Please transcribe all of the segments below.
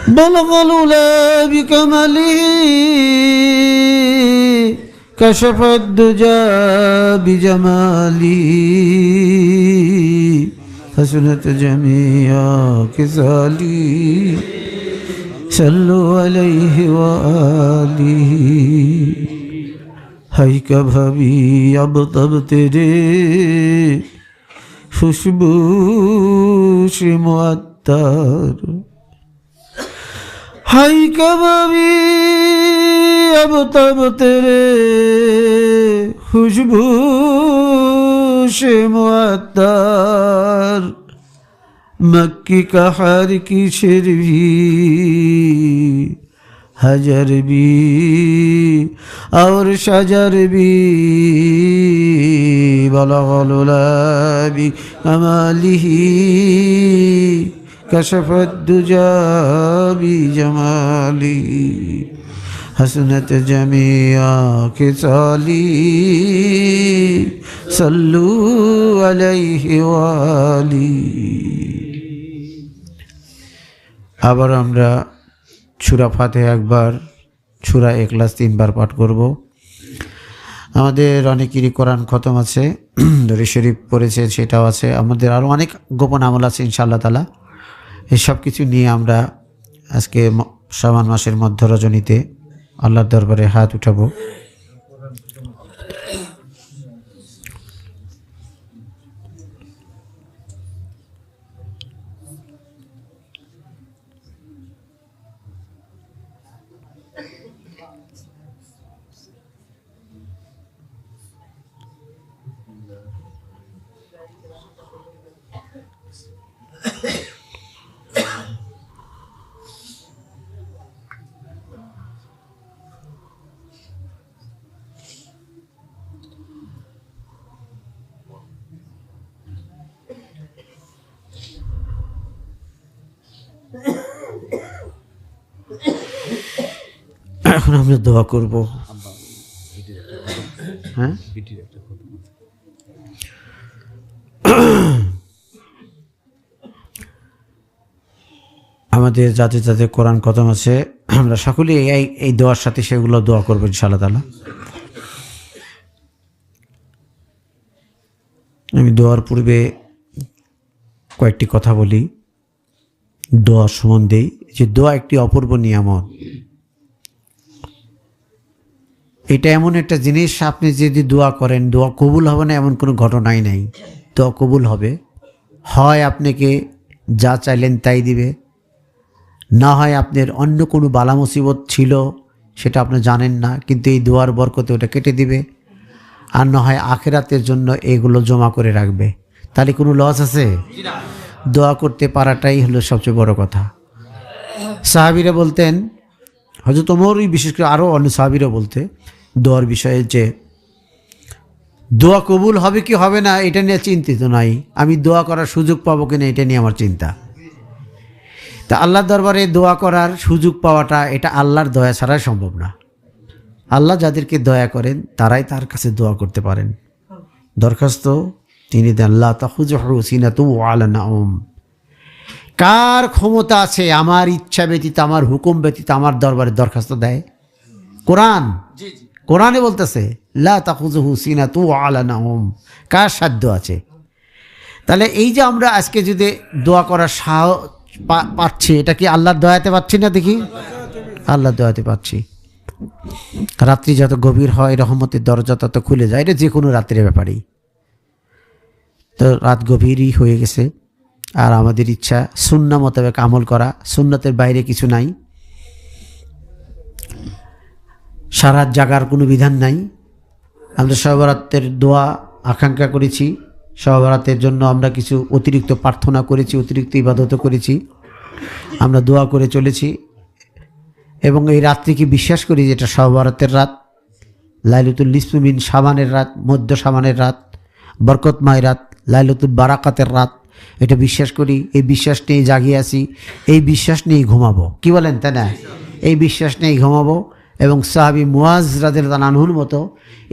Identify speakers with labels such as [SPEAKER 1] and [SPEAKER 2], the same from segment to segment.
[SPEAKER 1] بلغ العلا بكماله كشف الدجى بجماله حسنت جميع خصاله صلوا عليه وآله हाय कभी अब तब तेरे खुशबू से मुअत्तर हाय कभी अब तब तेरे खुशबू से मुअत्तर मक्की का हर की शेर भी हजर भी और शजर भी बलगलुला भी कमालिही कशफत दुजा भी जमालिही हसनत जमिया खिसाली सल्लू अलैहि वाली। আবার আমরা সূরা ফাতিহা একবার, সূরা ইখলাস 3 বার পাঠ করব। আমাদের অনেকেরই কোরআন খতম আছে, দরুদ শরীফ পড়েছে, সেটাও আছে। আমাদের আরও অনেক গোপন আমল আছে ইনশাআল্লাহ তাআলা। এই সব কিছু নিয়ে আমরা আজকে শাবান মাসের মধ্য রজনীতে আল্লাহর দরবারে হাত উঠাবো। এখন আমরা দোয়া করব। হ্যাঁ, আমাদের যাতে যাতে কোরআন খতম আছে আমরা সকলেই এই দোয়ার সাথে সেগুলো দোয়া করবো ইনশাআল্লাহ তাআলা। আমি দোয়ার পূর্বে কয়েকটি কথা বলি দোয়া সম্বন্ধে, যে দোয়া একটি অপূর্ব নিয়ামত। এটা এমন একটা জিনিস, আপনি যদি দোয়া করেন দোয়া কবুল হবে না এমন কোনো ঘটনাই নাই। দোয়া কবুল হবে, হয় আপনাকে যা চাইলেন তাই দিবে, না হয় আপনার অন্য কোনো বালা মুসিবত ছিল সেটা আপনি জানেন না, কিন্তু এই দোয়ার বরকতে ওটা কেটে দিবে, আর না হয় আখিরাতের জন্য এগুলো জমা করে রাখবে। তাহলে কোনো লস আছে? দোয়া করতে পারাটাই হলো সবচেয়ে বড় কথা। সাহাবীরা বলতেন, হযরত ওমরই বিশেষ করে, আরও অন্য সাহাবীরা বলতে দোয়ার বিষয়ে, যে দোয়া কবুল হবে কি হবে না এটা নিয়ে চিন্তিত নাই, আমি দোয়া করার সুযোগ পাবো কিনা এটা নিয়ে আমার চিন্তা। তা আল্লাহর দরবারে দোয়া করার সুযোগ পাওয়াটা এটা আল্লাহর দয়া ছাড়াই সম্ভব না। আল্লাহ যাদেরকে দয়া করেন তারাই তার কাছে দোয়া করতে পারেন। দরখাস্ত তিনি দেন, লা তাখুযুহু সিনাতুন ওয়ালা নাওম। কার ক্ষমতা আছে আমার ইচ্ছা ব্যতীত, আমার হুকুম ব্যতীত আমার দরবারে দরখাস্ত দেয়? কোরআন, কোরআনে বলতেছে লা তাখুযুহু সিনাতুন ওয়ালা নাওম। কার সাধ্য আছে? তাহলে এই যে আমরা আজকে যদি দোয়া করার পাচ্ছি, এটা কি আল্লাহর দয়াতে পাচ্ছি না? দেখি, আল্লাহর দয়াতে পাচ্ছি। রাত্রি যত গভীর হয় রহমতের দরজা তত খুলে যায়, এটা যে কোনো রাত্রির ব্যাপারেই। তো রাত গভীরই হয়ে গেছে, আর আমাদের ইচ্ছা সুন্নাহ মোতাবেক আমল করা, সুন্নতের বাইরে কিছু নাই। সারা জাগার কোনো বিধান নাই। আমরা সহবরাতের দোয়া আকাঙ্ক্ষা করেছি, সহবরাতের জন্য আমরা কিছু অতিরিক্ত প্রার্থনা করেছি, অতিরিক্ত ইবাদত করেছি, আমরা দোয়া করে চলেছি। এবং এই রাত্রিকে বিশ্বাস করি যেটা সহবরাতের রাত, লাইলাতুল নিসফু মিন শাবানের রাত, মধ্য শাবানের রাত, বরকতময় রাত, লাইলাতুল বারাকাতের রাত, এটা বিশ্বাস করি। এই বিশ্বাস নিয়ে জাগিয়ে আছি, এই বিশ্বাস নিয়েই ঘুমাবো। কি বলেন, তাই না? এই বিশ্বাস নিয়েই ঘুমাবো। এবং সাহাবী মুয়াজ রাদিয়াল্লাহু আনহুর মতো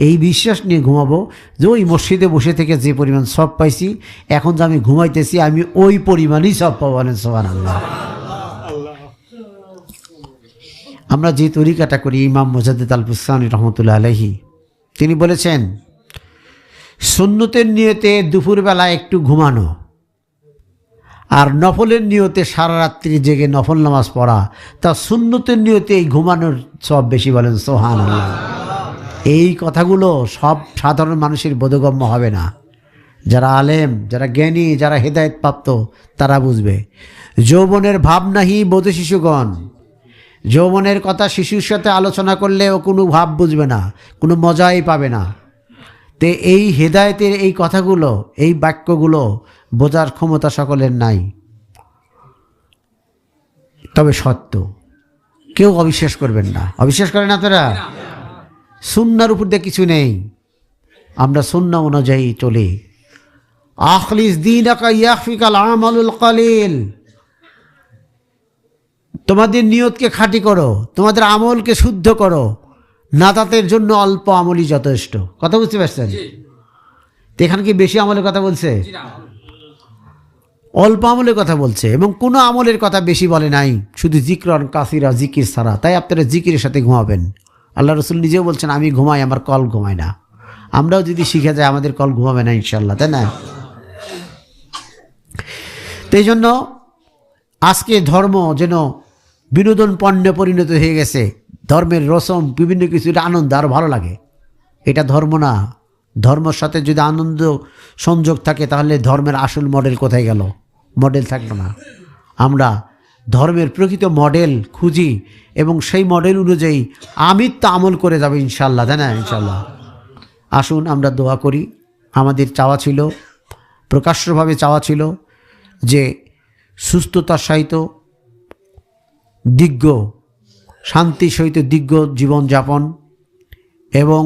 [SPEAKER 1] এই বিশ্বাস নিয়ে ঘুমাবো যে ওই মসজিদে বসে থেকে যে পরিমাণ সব পাইছি, এখন যে আমি ঘুমাইতেছি আমি ওই পরিমাণই সব পাবো। বলেন সুবহানাল্লাহ। আমরা যে তরিকাটা করি, ইমাম মুজাদ্দিদ আল বুস্তানি রহমতুল্লাহ আলাইহি তিনি বলেছেন, সুন্নতের নিয়তে দুপুরবেলা একটু ঘুমানো আর নফলের নিয়তে সারা রাত্রি জেগে নফল নামাজ পড়া, তা সুন্নতের নিয়তে এই ঘুমানোর সব বেশি। বলেন সুবহানাল্লাহ। এই কথাগুলো সব সাধারণ মানুষের বোধগম্য হবে না। যারা আলেম, যারা জ্ঞানী, যারা হেদায়েত প্রাপ্ত তারা বুঝবে। যৌবনের ভাব নাহি বোধ শিশুগণ, যৌবনের কথা শিশুর সাথে আলোচনা করলে ও কোনো ভাব বুঝবে না, কোনো মজাই পাবে না। তে এই হেদায়েতের এই কথাগুলো, এই বাক্যগুলো বোঝার ক্ষমতা সকলের নাই, তবে সত্য। কেউ অবিশ্বাস করবেন না। অবিশ্বাস করেন আপনারা? সুন্নাহর উপর দিয়ে কিছু নেই, আমরা সুন্নাহ অনুযায়ী চলি। আখলিস দীনাকা ইয়াকফিকাল আমালুল কলিল, তোমাদের নিয়তকে খাঁটি করো, তোমাদের আমলকে শুদ্ধ করো, নাজাতের জন্য অল্প আমলই যথেষ্ট। কথা বুঝতে পারছেন? এখানে কি বেশি আমলের কথা বলছে? অল্প আমলের কথা বলছে, এবং কোনো আমলের কথা বেশি বলে নাই, শুধু জিকরন কাসিরা, জিকির ছাড়া। তাই আপনারা জিকিরের সাথে ঘুমাবেন। আল্লাহ রসুল নিজেও বলছেন, আমি ঘুমাই, আমার কল ঘুমায় না। আমরাও যদি শিখে যাই আমাদের কল ঘুমাবে না ইনশাল্লাহ, তাই না? তো এই জন্য আজকে ধর্ম যেন বিনোদন পণ্যে পরিণত হয়ে গেছে। ধর্মের রসম, বিভিন্ন কিছু, এটা আনন্দ, আরও ভালো লাগে। এটা ধর্ম না। ধর্মের সাথে যদি আনন্দ সংযোগ থাকে তাহলে ধর্মের আসল মডেল কোথায় গেল? মডেল থাকলো না। আমরা ধর্মের প্রকৃত মডেল খুঁজি এবং সেই মডেল অনুযায়ী আমিত্ব আমল করে যাবে ইনশাল্লাহ, তাই না? ইনশাল্লাহ। আসুন আমরা দোয়া করি। আমাদের চাওয়া ছিল, প্রকাশ্যভাবে চাওয়া ছিল যে সুস্থতার সহিত দিগ্গ, শান্তির সহিত দিগ্গ জীবনযাপন এবং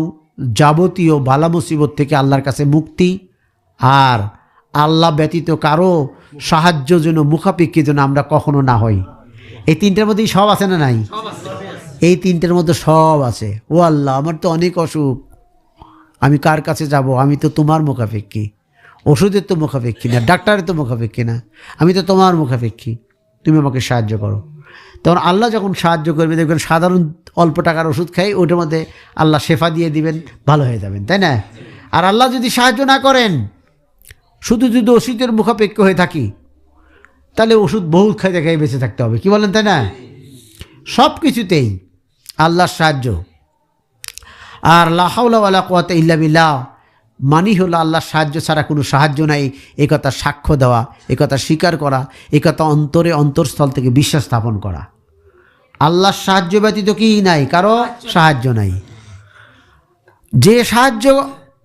[SPEAKER 1] যাবতীয় বালা মুসিবত থেকে আল্লাহর কাছে মুক্তি, আর আল্লাহ ব্যতীত কারো সাহায্য যেন মুখাপেক্ষী যেন আমরা কখনো না হই। এই তিনটার মধ্যেই সব আছে না নাই? এই তিনটার মধ্যে সব আছে। ও আল্লাহ, আমার তো অনেক অসুখ, আমি কার কাছে যাব? আমি তো তোমার মুখাপেক্ষী। ওষুধের তো মুখাপেক্ষী না, ডাক্তারের তো মুখাপেক্ষী না, আমি তো তোমার মুখাপেক্ষী। তুমি আমাকে সাহায্য করো। তখন আল্লাহ যখন সাহায্য করবে, দেখবেন সাধারণ অল্প টাকার ওষুধ খাই, ওইটার মধ্যে আল্লাহ শেফা দিয়ে দিবেন, ভালো হয়ে যাবেন, তাই না? আর আল্লাহ যদি সাহায্য না করেন, শুধু যদি ওষুধের মুখাপেক্ষ হয়ে থাকি, তাহলে ওষুধ বহু খাইতে খাই বেঁচে থাকতে হবে। কি বলেন, তাই না? সব কিছুতেই আল্লাহর সাহায্য। আর লা হাওলা ওয়ালা কুওয়াতা ইল্লা বিল্লাহ মানি হলো আল্লাহর সাহায্য ছাড়া কোনো সাহায্য নাই। এই কথা সাক্ষ্য দেওয়া, এই কথা স্বীকার করা, এই কথা অন্তরে অন্তরস্থল থেকে বিশ্বাস স্থাপন করা। আল্লাহর সাহায্য ব্যতীত কি নাই? কারো সাহায্য নাই। যে সাহায্য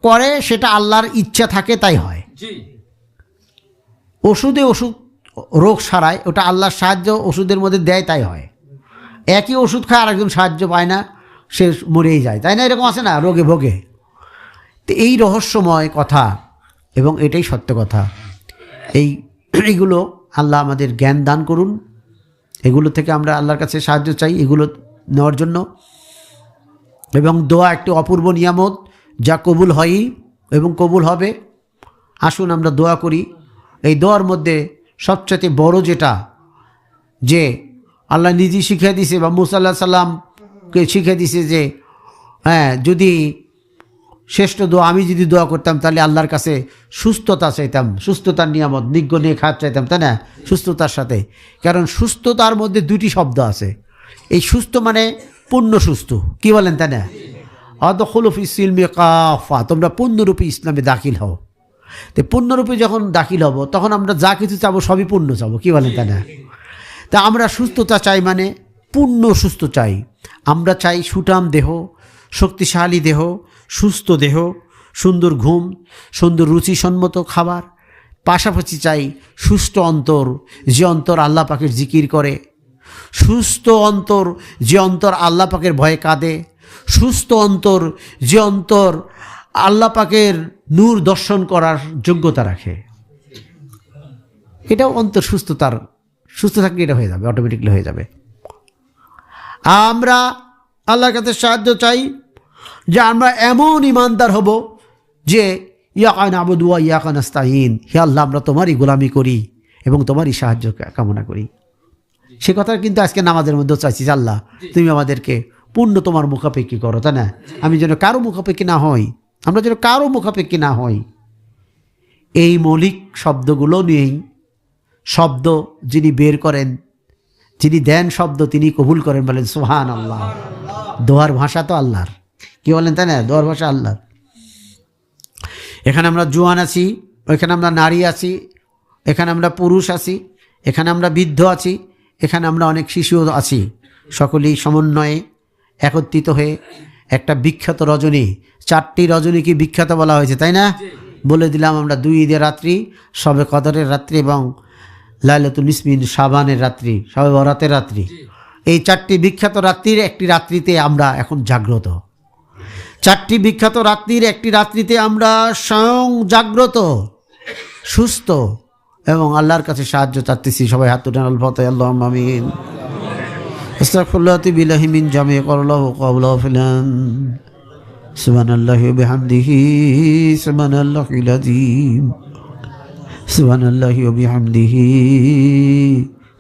[SPEAKER 1] করে সেটা আল্লাহর ইচ্ছা থাকে তাই হয়। ওষুধে ওষুধ রোগ সারায়, ওটা আল্লাহর সাহায্য ওষুধের মধ্যে দেয় তাই হয়। একই ওষুধ খায় আরেকজন সাহায্য পায় না, সে মরেই যায়, তাই না? এরকম আছে না, রোগে ভোগে। তো এই রহস্যময় কথা এবং এটাই সত্য কথা। এইগুলো আল্লাহ আমাদের জ্ঞান দান করুন। এগুলো থেকে আমরা আল্লাহর কাছে সাহায্য চাই, এগুলো নেওয়ার জন্য। এবং দোয়া একটি অপূর্ব নিয়ামত, যা কবুল হয়ই এবং কবুল হবে। আসুন আমরা দোয়া করি। এই দোয়ার মধ্যে সবচেয়ে বড় যেটা, যে আল্লাহ নিজেই শিখিয়ে দিছে বা মুসা আল্লাহ সাল্লামকে শিখিয়ে দিছে, যে যদি শ্রেষ্ঠ দোয়া আমি যদি দোয়া করতাম তাহলে আল্লাহর কাছে সুস্থতা চাইতাম, সুস্থতার নিয়ামত, নিগ্গ নিয়ে খাত চাইতাম, তাই না? সুস্থতার সাথে, কারণ সুস্থতার মধ্যে দুটি শব্দ আছে। এই সুস্থ মানে পূর্ণ সুস্থ। কি বলেন, তাই না? আদখুলু ফি সিলমি কাফা, তোমরা পূর্ণরূপে ইসলামে দাখিল হও। তো পূর্ণরূপে যখন দাখিল হব তখন আমরা যা কিছু চাবো সবই পূর্ণ চাবো। কি বলেন, তাই না? তা আমরা সুস্থতা চাই, মানে পূর্ণ সুস্থ চাই। আমরা চাই সুঠাম দেহ, শক্তিশালী দেহ, সুস্থ দেহ, সুন্দর ঘুম, সুন্দর রুচিসম্মত খাবার। পাশাপাশি চাই সুস্থ অন্তর, যে অন্তর আল্লাহ পাকের জিকির করে, সুস্থ অন্তর যে অন্তর আল্লাহ পাকের ভয়ে কাঁদে, সুস্থ অন্তর যে অন্তর আল্লাহ পাকের নূর দর্শন করার যোগ্যতা রাখে। এটাও অন্তর সুস্থ থাকলে এটা হয়ে যাবে, অটোমেটিকলি হয়ে যাবে। আমরা আল্লাহর কাছে সাহায্য চাই যে আমরা এমন ইমানদার হব যে ইয়াকা নাবুদু ওয়া ইয়াকা নাস্তাইন, হে আল্লাহ আমরা তোমারই গোলামি করি এবং তোমারই সাহায্য কামনা করি। সে কথা কিন্তু আজকে নামাজের মধ্যেও চাইছি যে আল্লাহ তুমি আমাদেরকে পূর্ণ তোমার মুখাপেক্ষী করো, তাই না? আমি যেন কারো মুখাপেক্ষী না হই, আমরা যেন কারো মুখাপেক্ষী না হই। এই মৌলিক শব্দগুলো নিয়েই শব্দ যিনি বের করেন, যিনি দেন শব্দ তিনি কবুল করেন, বলেন সুবহানাল্লাহ। দোয়ার ভাষা তো আল্লাহর, কি বলেন তাই না? দোয়ার ভাষা আল্লাহর। এখানে আমরা জোয়ান আছি, ওইখানে আমরা নারী আছি, এখানে আমরা পুরুষ আছি, এখানে আমরা বৃদ্ধ আছি, এখানে আমরা অনেক শিশুও আছি। সকলেই সমন্বয়ে একত্রিত হয়ে একটা বিখ্যাত রজনী, 4টি রজনীকে বিখ্যাত বলা হয়েছে, তাই না? বলে দিলাম আমরা 2 ঈদের রাত্রি, শবে কদরের রাত্রি এবং লাইলাতুল নিসমিন শাবানের রাত্রি, শবে বরাতের রাত্রি। এই 4টি বিখ্যাত রাত্রির একটি রাত্রিতে আমরা এখন জাগ্রত। 4টি বিখ্যাত রাত্রির একটি রাত্রিতে আমরা স্বয়ং জাগ্রত, সুস্থ এবং আল্লাহর কাছে সাহায্য চাচ্ছি। সবাই হাত উঠান, আল-ফাতিহা, আল্লাহুম্মা আমিন। আস্তাগফিরুল্লাহ বিল্লাহি মিন জামি ক্বালাহু ক্বাবলা ফিলান সুবহানাল্লাহি ওয়া বিহামদিহি সুবহানাল্লাহিল আযীম সুবহানাল্লাহি ওয়া বিহামদিহি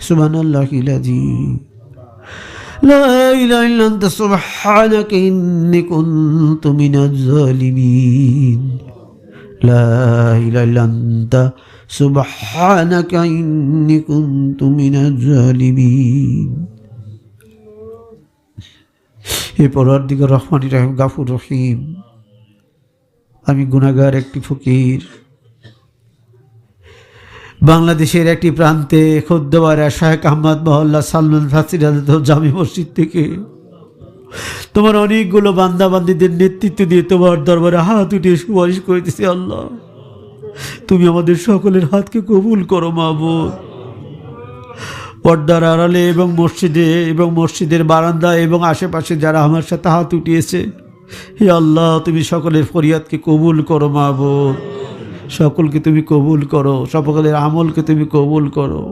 [SPEAKER 1] সুবহানাল্লাহিল আযীম লা ইলাহা ইল্লা আনতা সুবহানাকা ইন্নী কুনতু মিনাজ জালিমিন লা ইলাহা ইল্লা আনতা সুবহানাকা ইন্নী কুনতু মিনাজ জালিমিন। হে পরওয়ারদিগার রহমানির রহিম গাফুর রহিম, আমি গুনাহগার একটি ফকির, বাংলাদেশের একটি প্রান্তে খুদ্দবারা শাহেখ আহমদ মহল্লা সালমান ফাসির জামি মসজিদ থেকে তোমার অনেকগুলো বান্দাবান্দিদের নেতৃত্ব দিয়ে তোমার দরবারে হাত উঠিয়ে সুপারিশ করিতেছি। আল্লাহ তুমি আমাদের সকলের হাতকে কবুল করো মাবুদ। পর্দার আড়ালে এবং মসজিদে এবং মসজিদের বারান্দায় এবং আশেপাশে যারা আমার সাথে হাত উঠিয়েছে, হে আল্লাহ তুমি সকলের ফরিয়াদকে কবুল করো মাবুদ। সকলকে তুমি কবুল করো, সকলের আমলকে তুমি কবুল করো।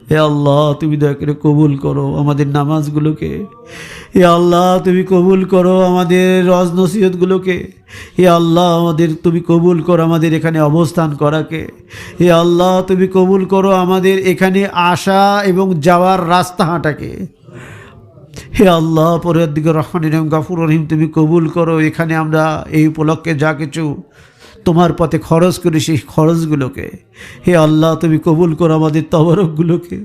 [SPEAKER 1] হে আল্লাহ তুমি দয়া করে কবুল করো আমাদের নামাজগুলোকে। হে আল্লাহ তুমি কবুল করো আমাদের রজ নসিহতগুলোকে। হে আল্লাহ আমাদের তুমি কবুল করো আমাদের এখানে অবস্থান করাকে। হে আল্লাহ তুমি কবুল করো আমাদের এখানে আসা এবং যাওয়ার রাস্তা হাঁটাকে। হে আল্লাহ পরওয়ারদিগার রহমানির রহিম গাফুর রহিম তুমি কবুল করো এখানে আমরা এই উপলক্ষে যা কিছু তোমার পথে খরচ করি সেই খরচগুলোকে। হে আল্লাহ তুমি কবুল করো আমাদের তবরকগুলোকে।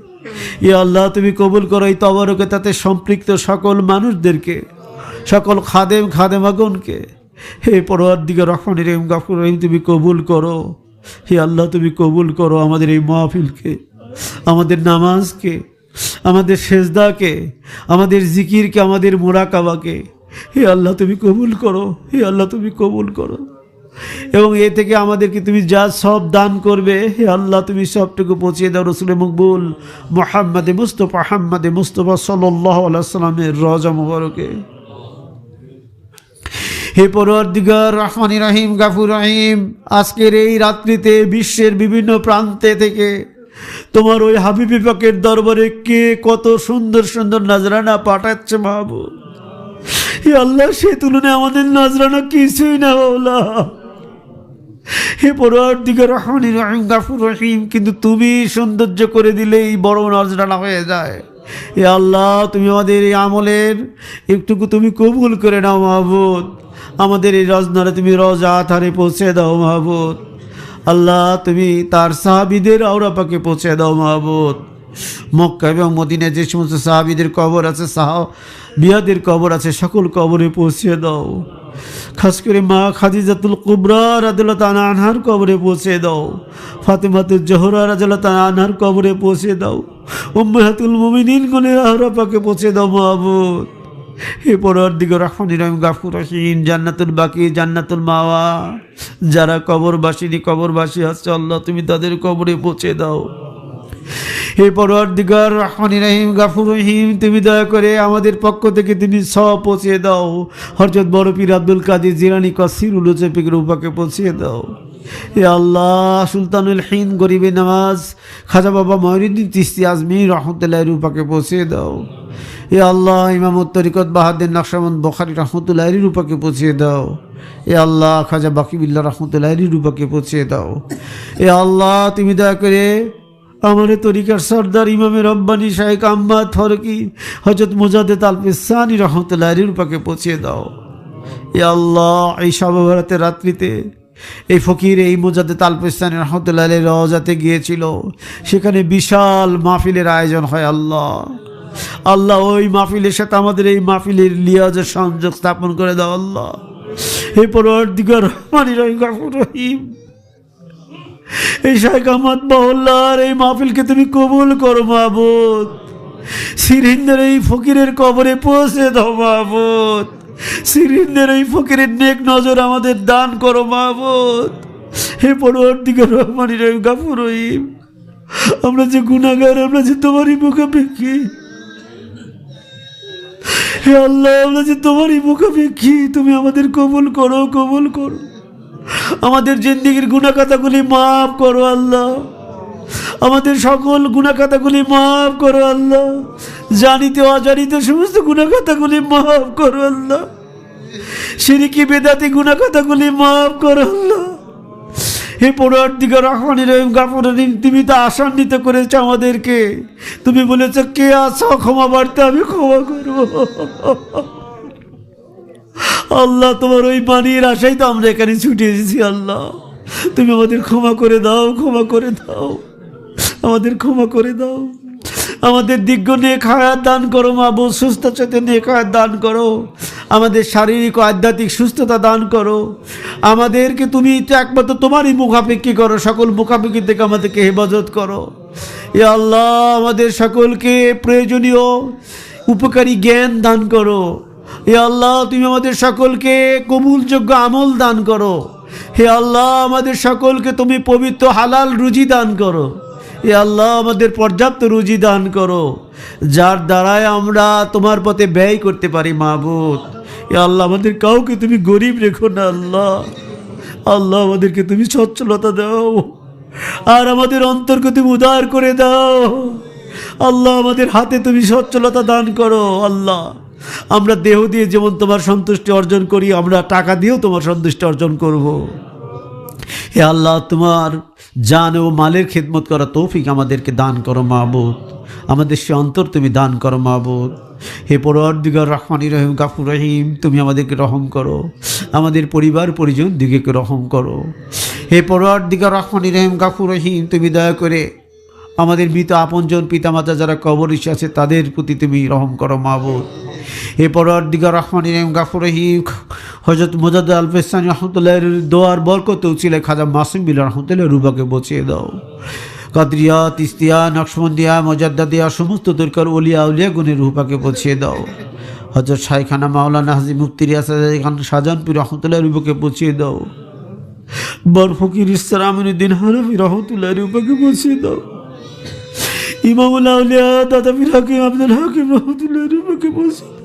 [SPEAKER 1] হে আল্লাহ তুমি কবুল করো এই তবরকে, তাতে সম্পৃক্ত সকল মানুষদেরকে, সকল খাদেমাগণকে। হে পরওয়ারদিগার রহমানির রহিম গাফুর রহিম তুমি কবুল করো। হে আল্লাহ তুমি কবুল করো আমাদের এই মাহফিলকে, আমাদের নামাজকে, আমাদের সেজদাকে, আমাদের জিকিরকে, আমাদের মুরাকাবাকে। হে আল্লাহ তুমি কবুল করো। হে আল্লাহ তুমি কবুল করো এবং এ থেকে আমাদেরকে তুমি যা সব দান করবে, হে আল্লাহ তুমি সবটুকু পৌঁছিয়ে দাও রসুল মকবুল মুহাম্মদে মুস্তাফা সাল্লাল্লাহু আলাইহি ওয়াসাল্লামের রওজা মুবারকে। হে পরওয়ারদিগার রহমানির রহিম গাফুর রহিম, আজকের এই রাত্রিতে বিশ্বের বিভিন্ন প্রান্তে থেকে তোমার ওই হাবিবি পাকের দরবারে কে কত সুন্দর সুন্দর নজরানা পাঠাচ্ছে মাহবুব। হে আল্লাহ সে তুলনায় আমাদের নজরানা কিছুই না মাওলা। হে পরওয়ারদিগার রহমানির রহিম গাফুর রহিম, কিন্তু তুমি সৌন্দর্য করে দিলেই বড় নজরানা হয়ে যায়। হে আল্লাহ তুমি আমাদের এই আমলের একটুকু তুমি কবুল করে নাও মাহবুব। আমাদের এই রজনারে তুমি রওজা আথারে পৌঁছে দাও মাহবুব। আল্লাহ তুমি তার সাহাবীদের আওরা পাকে পৌঁছে দাও মাহবুব। মক্কা এবং মদিনায় যে সমস্ত সাহাবীদের কবর আছে, সাহাবিয়াদের কবর আছে, সকল কবরে পৌঁছে দাও। খাস করে মা খাদিজাতুল কুবরা রাদিয়াল্লাহু তাআলা আনহার কবরে পৌঁছে দাও। ফাতেমাতুজ জোহরা রাদিয়াল্লাহু তাআলা আনহার কবরে পৌঁছে দাও। উম্মাহাতুল মুমিনিন গণের আওরা পাকে পৌঁছে দাও মাহবুব। হে পরওয়ারদিগার রহমানির রহিম গাফুর রহিম, জান্নাতুল বাকি, জান্নাতুল মাওয়া যারা কবরবাসী আছে আল্লাহ তুমি তাদের কবরে পৌঁছে দাও। হে পরওয়ারদিগার রহমানির রহিম গাফুর রহিম, তুমি দয়া করে আমাদের পক্ষ থেকে তুমি সব পৌঁছে দাও। হযরত বড় পীর আব্দুল কাদের জিলানী কাসিরুল উজফির রূপাকে পৌঁছে দাও। হে আল্লাহ সুলতানুল হিন্দ গরিবে নামাজ খাজা বাবা মঈনুদ্দিন চিশতি আজমি রহমতুল্লাহ রূপাকে পৌঁছে দাও। হে আল্লাহ ইমামুত তরিকত বাহাদুর নকশবন্দ বুখারী রহমতুল্লাহ রূপাকে পৌঁছে দাও। হে আল্লাহ খাজা বাকিবিল্লাহ রহমতুল্লাহ রূপাকে পৌঁছে দাও। হে আল্লাহ তুমি দয়া করে আমার তরিকার সর্দার ইমামে রব্বানি শাইখ আহমদ ফারুকি হযরত মুজাদ্দেদ আল ফিসানি রহমতুল্লাহ আলাইহির রূপকে পৌঁছে দাও। এ আল্লাহ, এই শবে বরাতের রাত্রিতে এই ফকির এই মুজাদ্দেদ আল ফিসানি রহমতুল্লাহ আলাইহির রওজাতে গিয়েছিল, সেখানে বিশাল মাহফিলের আয়োজন হয়। আল্লাহ আল্লাহ, ওই মাহফিলের সাথে আমাদের এই মাহফিলের লিয়াজের সংযোগ স্থাপন করে দাও। আল্লাহ, হে পরওয়ারদিগার রহমানির রহিম গফুর রহিম, এই শাইখ আহমদ মহল্লার এই মাহফিলকে তুমি কবুল করো মাহবুদ। সিরিন্দের এই ফকিরের কবরে পৌঁছে দাও মাহবুদ। সিরিন্দের এই ফকিরের নেক নজর আমাদের দান করো মাহবুদ। হে পরওয়ারদিগার রহমানির রহিম গফুর রহিম, আমরা যে গুনাহগার, আমরা যে তোমারই মুখাপেক্ষী। হে আল্লাহ, আমরা যে তোমারই মুখাপেক্ষী, তুমি আমাদের কবুল করো, কবুল করো। আমাদের জিন্দেগির গুনাহখাতাগুলি মাফ করো আল্লাহ, আমাদের সকল গুনাহখাতাগুলি মাফ করো আল্লাহ, জানিতে অজানিতে সমস্ত গুনাহখাতাগুলি মাফ করো আল্লাহ, শিরকি বেদাতি গুনাহখাতাগুলি মাফ করো আল্লাহ। হে পরওয়ারদিগার রহমানির রহিম গফুর রহিম, তুমি তো আশান্বিত করেছো আমাদেরকে। তুমি বলেছো, কে আছো ক্ষমা বাড়তে, আমি ক্ষমা করবো। আল্লাহ, তোমার ওই বাণীর আশাই তো আমরা এখানে ছুটে এসেছি। আল্লাহ, তুমি আমাদের ক্ষমা করে দাও, ক্ষমা করে দাও, আমাদের ক্ষমা করে দাও। আমাদের দীর্ঘ নেক হায়াত দান করো মাহবুব, সুস্থতার সাথে নেক হায়াত দান করো, আমাদের শারীরিক ও আধ্যাত্মিক সুস্থতা দান করো। আমাদেরকে তুমি একমাত্র তোমারই মুখাপেক্ষী করো, সকল মুখাপেক্ষী থেকে আমাদেরকে হেফাজত করো। এ আল্লাহ, আমাদের সকলকে প্রয়োজনীয় উপকারী জ্ঞান দান করো। হে আল্লাহ, তুমি আমাদের সকলকে কবুলযোগ্য আমল দান করো। হে আল্লাহ, আমাদের সকলকে তুমি পবিত্র হালাল রুজি দান করো। হে আল্লাহ, আমাদের পর্যাপ্ত রুজি দান করো, যার দ্বারায় আমরা তোমার পথে ব্যয় করতে পারি মাহবুব। হে আল্লাহ, আমাদের কাউকে তুমি গরিব রেখো না আল্লাহ। আল্লাহ, আমাদেরকে তুমি সচ্ছলতা দাও, আর আমাদের অন্তরকে তুমি উদার করে দাও। আল্লাহ, আমাদের হাতে তুমি সচ্ছলতা দান করো। আল্লাহ, আমরা দেহ দিয়ে যেমন তোমার সন্তুষ্টি অর্জন করি, আমরা টাকা দিয়েও তোমার সন্তুষ্টি অর্জন করব। হে আল্লাহ, তোমার জান ও মালের খেদমত করা তৌফিক আমাদেরকে দান করো মাহবুব। আমাদের সে অন্তর তুমি দান করো মাহবুব। হে পরওয়ারদিগার রহমানির রহিম গফুর রহিম, তুমি আমাদেরকে রহম করো, আমাদের পরিবার পরিজন দিগকে রহম করো। হে পরওয়ারদিগার রহমানির রহিম গফুর রহিম, তুমি দয়া করে আমাদের মৃত আপনজন পিতামাতা যারা কবরে আছে তাদের প্রতি তুমি রহম করো মাহবুব। হে পরওয়ারদিগার রহমানির রহিম গফুর রহিম, হযরত মুজাদ্দেদ আল ফিসানি রহমতুল্লাহর দোয়ার বরকতে উছিলে খাজা মাসুম বিল্লাহ রহমতুল্লাহ রুবাকে বচিয়ে দাও। কাদরিয়া, তিস্তিয়া, নকশবন্দিয়া, মুজাদ্দিদিয়া সমস্ত তরিকার ওলিয়া আউলিয়া গুণের রূপাকে পৌঁছিয়ে দাও। হযরত শাইখানা মাওলানা হাজী মুফতি রিয়াসাত খান শাহজাহানপুর রহমতুল্লাহ রূপকে পৌঁছিয়ে দাও। বর ফকির ইসলামউদ্দিন হানাফি রহমতুল্লাহ রূপকে পৌঁছিয়ে দাও। ইমামুল আউলিয়া দাদা পীর হাকিম আব্দুল হাকিম রহমতুল্লাহ রূপকে পৌঁছিয়ে দাও।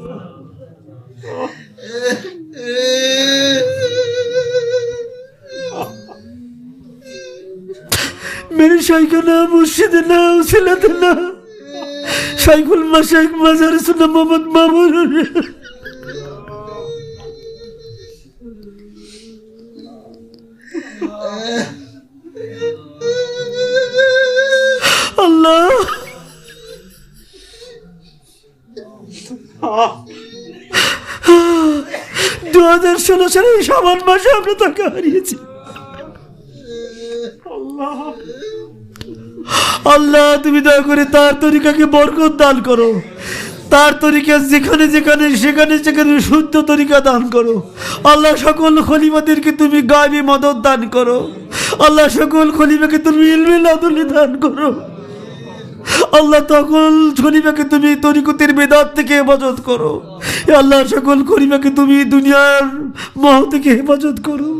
[SPEAKER 1] मेरे शाइखाना मुर्शिद ना उसिलत ना शाइखुल मशाइख मज़ार सुन्ना मोहम्मद मामून। अल्लाह 2016 সালে শাবান মাসে আমরা তাকে হারিয়েছি। আল্লাহ, তুমি দয়া করে তার তরিকাকে বরকত দান করো, তার তরিকা যেখানে যেখানে সেখানে সেখানে শুদ্ধ তরিকা দান করো। আল্লাহ, সকল খলিফাদেরকে তুমি গায়বী মদদ দান করো। আল্লাহ, সকল খলিফাকে তুমি ইলমে লাদুনি দান করো। আল্লাহ, সকল খলিফাকে তুমি তরিকতের বেদাত থেকে হেফাজত করো। আল্লাহ, সকল খলিফাকে তুমি দুনিয়ার মোহ থেকে হেফাজত করো।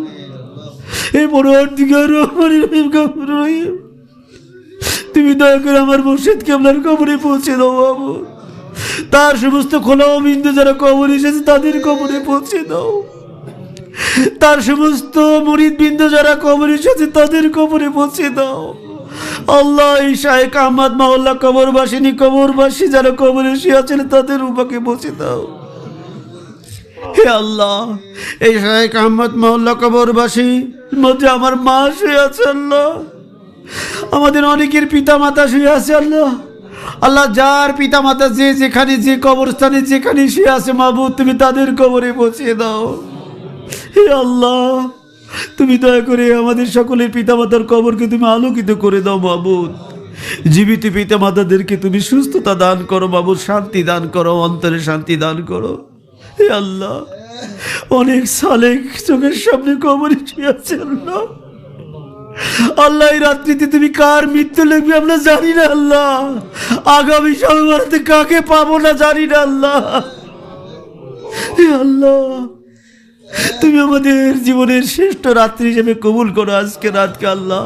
[SPEAKER 1] এই পরওয়ারদিগার রহমানির রহিম গফুর রহিম, তুমি দয়া করে আমার মুর্শিদকে আপনার কবরে পৌঁছে দাও বাবু। তার সমস্ত খোলা বিন্দু যারা কবরে এসেছে তাদের কবরে পৌঁছে দাও। তার সমস্ত মুরিদ বিন্দু যারা কবরে এসেছে তাদের কবরে পৌঁছে দাও। আল্লাহ, এই শাইখ আহমদ মহল্লা কবরবাসিনী কবরবাসী যারা কবরে এসে আছেন তাদের রূপকে পৌঁছে দাও। হে আল্লাহ, এই শাইখ আহমদ মহল্লা কবরবাসী মধ্যে আমার মা শুয়ে আছে। আল্লাহ, আমাদের অনেকের পিতা মাতা শুয়ে আছে আল্লাহ। আল্লাহ, যার পিতা মাতা যে যেখানে যে কবরস্থানে যেখানে শুয়ে আছে মাবুদ, তুমি তাদের কবরে পৌঁছে দাও। হে আল্লাহ, তুমি দয়া করে আমাদের সকলের পিতা মাতার কবরকে তুমি আলোকিত করে দাও মাবুদ। জীবিত পিতা মাতাদেরকে তুমি সুস্থতা দান করো মাবুদ, শান্তি দান করো, অন্তরে শান্তি দান করো। হে আল্লাহ, অনেক সালেক চোখের সামনে কবরে শুয়ে আছে আল্লাহ। আল্লাহ, এই রাত্রিতে তুমি কার মৃত্যু লিখবে আমরা জানি না আল্লাহ। আগামী সময়তে কাকে পাবো না জানি না আল্লাহ। হে আল্লাহ, তুমি আমাদের জীবনের শ্রেষ্ঠ রাত্রি হিসেবে কবুল করো আজকে রাতকে আল্লাহ।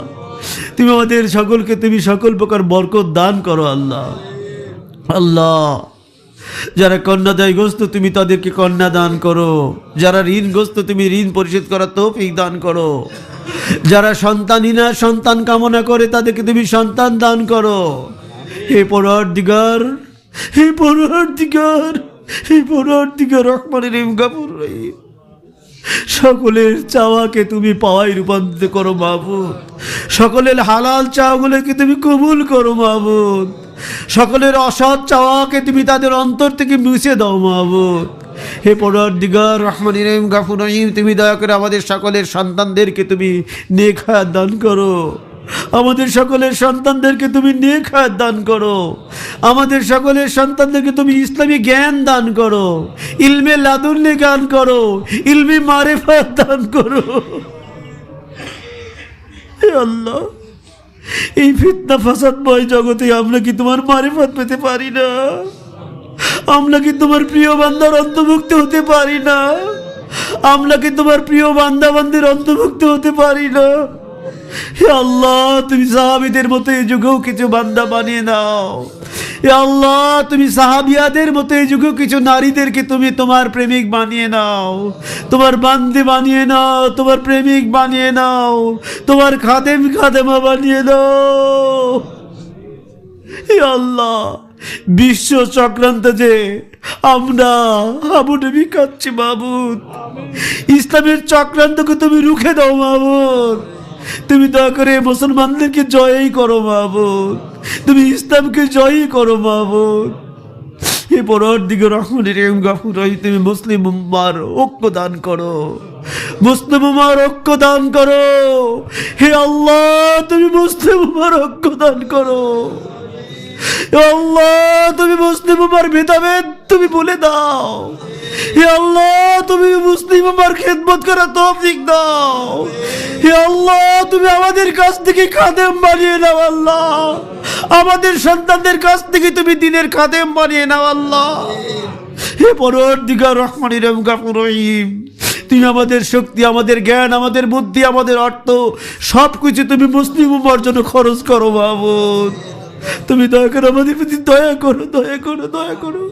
[SPEAKER 1] তুমি আমাদের সকলকে তুমি সকল প্রকার বরকত দান করো আল্লাহ। আল্লাহ, যারা কন্যাদায়গ্রস্ত তুমি তাদেরকে কন্যা দান করো, যারা ঋণগ্রস্ত তুমি ঋণ পরিশোধ করার তৌফিক দান করো, যারা সন্তানহীনা সন্তান কামনা করে তাদেরকে তুমি সন্তান দান করো। হে পরওয়ারদিগার, হে পরওয়ারদিগার, হে পরওয়ারদিগার রহমানের রহিম গফুর রহিম, সকলের চাওয়াকে তুমি পাওয়ায় রূপান্তরিত করো মাবুদ। সকলের হালাল চাওয়াগুলোকে তুমি কবুল করো মাবুদ। সকলের অসৎ চাওয়াকে তুমি তাদের অন্তর থেকে মুছে দাও মাবুদ। হে পরওয়ারদিগার রহমানির রহিম গফুর রহিম, তুমি দয়া করে আমাদের সকলের সন্তানদেরকে তুমি নেক হায়াত দান করো। আমাদের সকলের সন্তানদেরকে তুমি নেক হায়াত দান করো। আমাদের সকলের সন্তানদেরকে তুমি ইসলামী জ্ঞান দান করো, ইলমে লাদুন্নি জ্ঞান করো, ইলমি মারিফাত দান করো। হে আল্লাহ, এই ফিতনা ফাসাদময় জগতে আমরা কি তোমার মারিফাত পেতে পারি না? আমরা কি তোমার প্রিয় বান্দার অন্তর্ভুক্ত হতে পারি না? আমরা কি তোমার প্রিয় বান্দা বান্দির অন্তর্ভুক্ত হতে পারি না? হে আল্লাহ, তুমি সাহাবীদের মতো এই যুগেও কিছু বান্দা বানিয়ে নাও। হে আল্লাহ, তুমি সাহাবিয়াদের মতো এই যুগেও কিছু নারীদেরকে তুমি তোমার প্রেমিক বানিয়ে নাও, তোমার বান্দি বানিয়ে নাও, তোমার প্রেমিক বানিয়ে নাও, তোমার খাদেম খাদেমা বানিয়ে নাও। হে আল্লাহ, বিশ্ব চক্রান্ত যে আমরা হাবুডুবি খাচ্ছি মাবুদ, ইসলামের চক্রান্তকে তুমি রুখে দাও মাবুদ। তুমি দয়া করে মুসলমানদেরকে জয়ই করো মাবুদ, তুমি ইসলামকে জয়ই করো মাবুদ। হে পরওয়ারদিগার রহমানির রহিম গফুর রহিম, তুমি মুসলিম উম্মার ঐক্য দান করো, মুসলিম উম্মার ঐক্য দান করো। হে আল্লাহ, তুমি মুসলিম উম্মার ঐক্য দান করো। হে আল্লাহ, তুমি মুসলিম উম্মার ভেদাভেদ তুমি বলে দাও। হে আল্লাহ, তুমি মুসলিম উম্মার খেদমত করার তৌফিক দাও। হে আল্লাহ, তুমি আমাদের কাছ থেকে খাদেম বানিয়ে নাও আল্লাহ। আমাদের সন্তানদের কাছ থেকে তুমি দ্বীনের খাদেম বানিয়ে নাও আল্লাহ। হে পরওয়ারদিগার রহমানির রহিম গফুর রহিম, তুমি আমাদের শক্তি, আমাদের জ্ঞান, আমাদের বুদ্ধি, আমাদের অর্থ সবকিছু তুমি মুসলিম উম্মার জন্য খরচ করো মাবুদ। তুমি দয়া করে আমাদের প্রতি দয়া করো, দয়া করো, দয়া করো।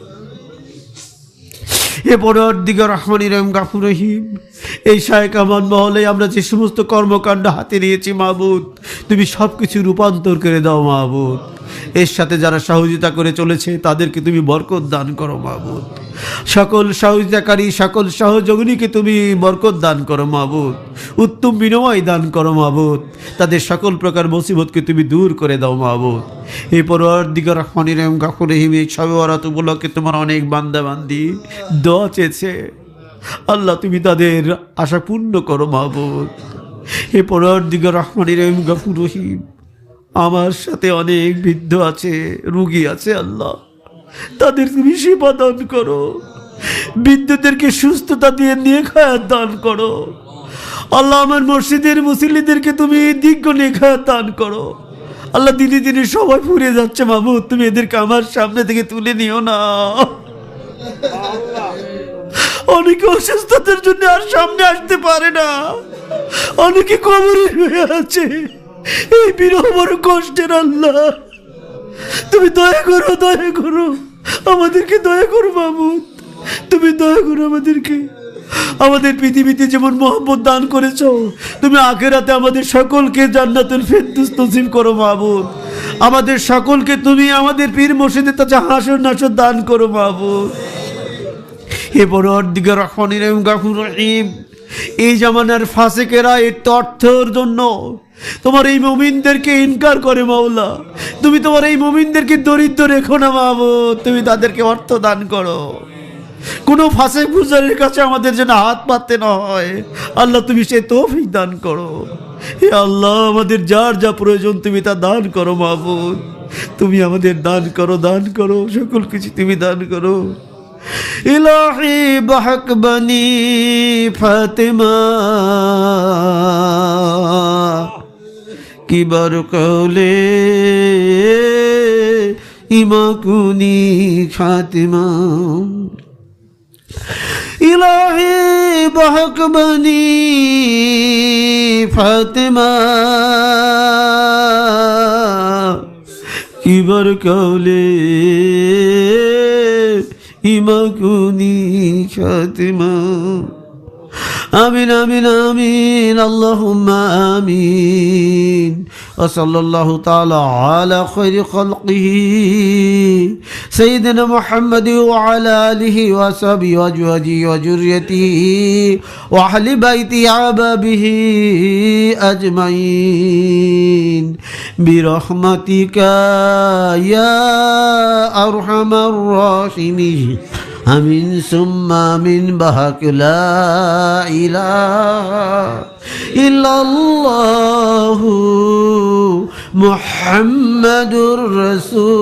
[SPEAKER 1] হে পরওয়ারদিগার রহমানির রহিম গফুর রহিম, এই শায়ে কামাল মহলে আমরা যে সমস্ত কর্মকাণ্ড হাতে নিয়েছি মাবুদ, তুমি সব কিছু রূপান্তর করে দাও মাবুদ। এর সাথে যারা সহযোগিতা করে চলেছে তাদেরকে তুমি বরকত দান করো মাবুদ। সকল সহযোগিতাকারী সকল সহযোগীকে তুমি বরকত দান করো মাবুদ, উত্তম বিনিময় দান করো মাবুদ। তাদের সকল প্রকার মুসিবতকে তুমি দূর করে দাও মাবুদ। এই পরওয়ারদিগার রহমানির রহিম গফুর রহিম, এই শবে বরাত উপলক্ষে তোমার অনেক বান্দা বান্দি দোয়া চেয়েছে আল্লাহ, তুমি তাদের আশা পূর্ণ করো মাবুদ। হে পরওয়ারদিগার রহমানির রহিম গফুর রহিম, আমার সাথে অনেক বৃদ্ধ আছে, রোগী আছে আল্লাহ, তাদের তুমি সেবা দান করো। বৃদ্ধদেরকে সুস্থতা দিয়ে নেক হায়াত দান করো আল্লাহ। আমার মসজিদের মুসল্লিদেরকে তুমি দীর্ঘ নেক হায়াত দান করো আল্লাহ। দিনে দিনে সবাই ফুরিয়ে যাচ্ছে মাবুদ, তুমি এদেরকে আমার সামনে থেকে তুলে নিও না। অনেকে অসুস্থতার জন্য আর সামনে আসতে পারে না, অনেকে কবরে হয়ে আছে। এই বিরহ বড় কষ্টের আল্লাহ, তুমি দয়া করো, দয়া করো আমাদেরকে, দয়া করো মাবুদ, তুমি দয়া করো আমাদেরকে। আমাদের পৃথিবীতে যেমন মহব্বত দান করেছো, তুমি আখিরাতে আমাদের সকলকে জান্নাতুল ফেরদৌস নসিব করো মাবুদ। আমাদের সকলকে তুমি আমাদের পীর মুর্শিদের কাছে হাসর নাসর দান করো মাবুদ। হে পরওয়ারদিগার রহমানির রহিম গফুর রহিম, এই জামানার ফাসিকেরা এই অর্থের জন্য তোমার এই মুমিনদেরকে ইনকার করে মাওলা, তুমি তোমার এই মুমিনদেরকে দরিদ্র রেখো না মাবুদ, তুমি তাদেরকে অর্থ দান করো। কোনো ফাঁসে পূজারের কাছে আমাদের যেন হাত পাততে না হয় আল্লাহ, তুমি সে তৌফিক দান করো। হে আল্লাহ, আমাদের যার যা প্রয়োজন তুমি তা দান করো মাবুদ, তুমি আমাদের দান করো, দান করো, সকল কিছু তুমি দান করো। ইলাহি বাহক বনি ফাতেমা কিবার কৌলে ইমাকুনি খাতিমা। ইলাহি বাহক বনি ফাতেমা কিবার কৌলে ইমাকুনি খাতিমা। আমিন আমিন আমিন, আল্লাহুম্মা আমিন। ওয়া সাল্লাল্লাহু তাআলা আলা খায়রি খালকিহি সাইয়্যিদিনা মুহাম্মাদি ওয়া আলা আলিহি ওয়া সাহবিহি ওয়া আজওয়াজিহি ওয়া যুররিয়াতিহি ওয়া আহলি বাইতি আবাবিহি আজমাইন বিরহমাতিকা ইয়া আরহামার রাহিমিন। আমিন সুম্মা আমিন, বাহাক লা ইলাহা ইল্লাল্লাহু মুহাম্মাদুর রাসূলুল্লাহ।